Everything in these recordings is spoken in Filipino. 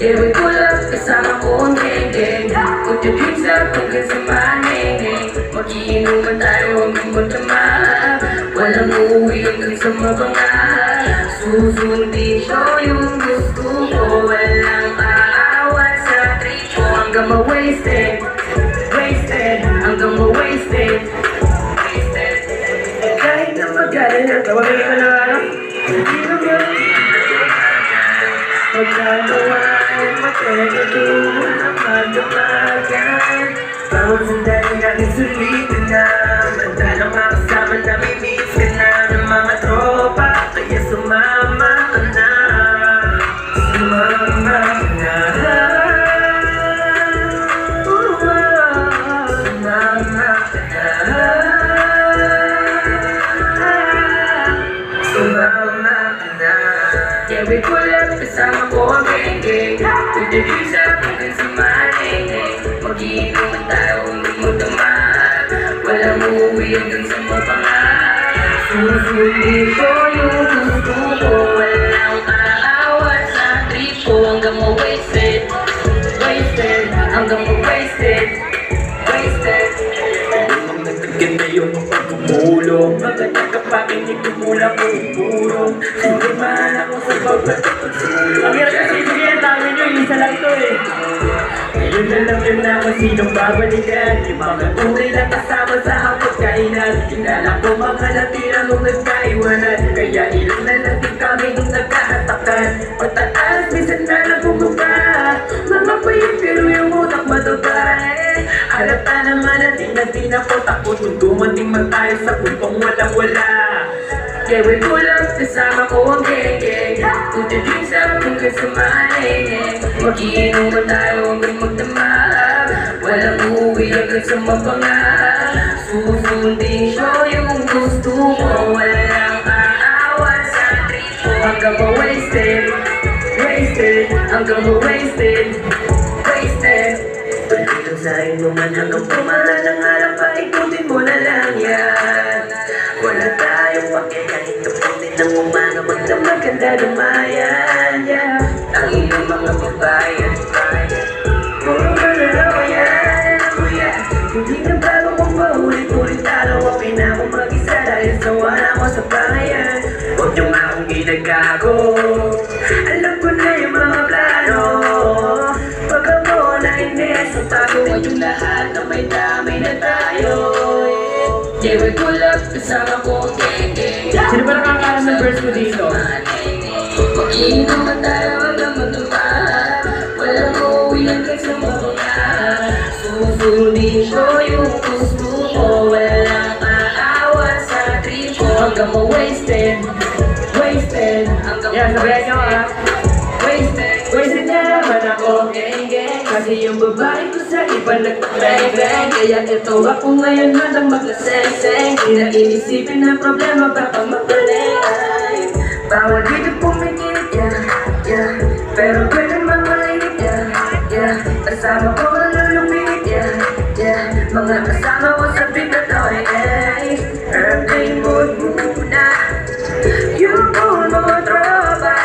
Ewan ko lang, kasama ko ang geng-geng. Put your drinks up hanggang sa maneng. Mag-iinuman tayo hanggang magdamag. Walang uuwi hanggang sa mabanga. Susundin ko yung gusto ko. Walang aawat sa trip ko. Hanggang ma-wasted, wasted, hanggang ma-wasted, wasted. Kahit na magaling na tawagin ko na ano, hindi naman magkagawa ay matagatuhan ang magdamagan. Bawat sandali natin sulitin na madalang makasama na may miss ka na ng mga tropa. Kaya sumama ka na, sumama ka na, sumama ka na, sumama ka na. Yeah, we pull up, kasama ko ang geng-geng. With the drinks up hanggang sa maneng. Mag-iinuman tayo hanggang magdamag. Walang uuwi hanggang sa mabanga. Susundin ko yung gusto ko. Walang aawat sa trip ko. Hanggang ma-wasted, wasted, hanggang ma-wasted, wasted. Ang nagaganda yung pagkumulong. Maganda kapag hindi kumulang kung purong. Sinamahan ako sa pagpapagsulong. Ang hirap kasi sige, ang dami nyo, isa lang to eh. Ngayon alam nyo na kung sinong babalikan. Yung mga tunay na kasama sa hapot kainan. Kinala ko mga natira nung nagkaiwanan. Kaya ilang na lang din kami nung nagkahatakan. Pataas, minsan na lang bumaba. Mga payat pero yung utak matubay. Halata naman natin ako takot. Kung dumating man tayo sa puntong walang-wala. Yeah, we pull up, kasama ko ang geng-geng. Put the drinks up hanggang sa maneng. Mag-iinuman tayo hanggang magdamag. Walang uuwi hanggang sa mabanga. Susundin ko yung gusto ko. Walang aawat sa trip ko. Hanggang ma-wasted, wasted, hanggang ma-wasted, wasted. Pagkito sa inuman hanggang pumala ng araw pa, ikutin mo na lang yan. Wala tayong wake kahit kapunin ng umaga. Magdamag ganda dumayan, yeah. Ang inyong mga babayan, puro malalawa yan, kuya. Hindi na bago kung paulit-ulit talo. Ang pinako mag-isa dahil sawa ako sa bayan. Huwag niyo nga akong ginagago. Alam ko na yung mga plano. Pag ako na inis, tago yung lahat na may damay na tayo. Yeah, we pull up, kasama ko ang geng-geng. Sino ba nakakaalam ng verse ko dito? Mag-iinuman tayo hanggang magdamag. Walang uuwi hanggang sa mabanga. Susundin ko yung gusto ko. Walang aawat sa trip ko. Hanggang ma-wasted, wasted, hanggang Yan, sabayan nyo ah. wasted. Wasted na naman ako, geng-geng. Kasi yung babae ko sa iba nagpa-bang-bang. Kaya ito ako ngayon handang maglaseng-seng. Di na inisipin na problema baka magaling. Bawal dito pumikit, yeah, yeah. Pero pwede mamaliit, yeah, yeah. Kasama ko malulupit, yeah, yeah. Mga kasama ko sa bigatoy, eh. Airplane mode muna. Yung phone mo, tropa.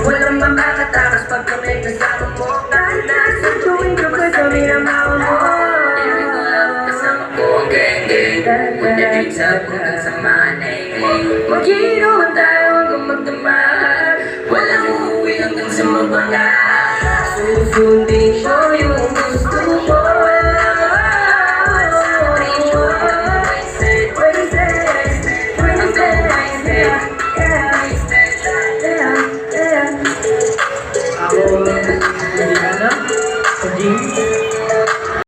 Walang makakatakas pag kami kasama mo. Kahit nasa tuwing ka pa sa minamawa mo. Iwi ko lang kasama ko ang geng-geng. Put the drinks up hanggang sa maneng. Mag-iinuman tayo hanggang magdamag. Walang uuwi hanggang sa mabanga. Susundin ko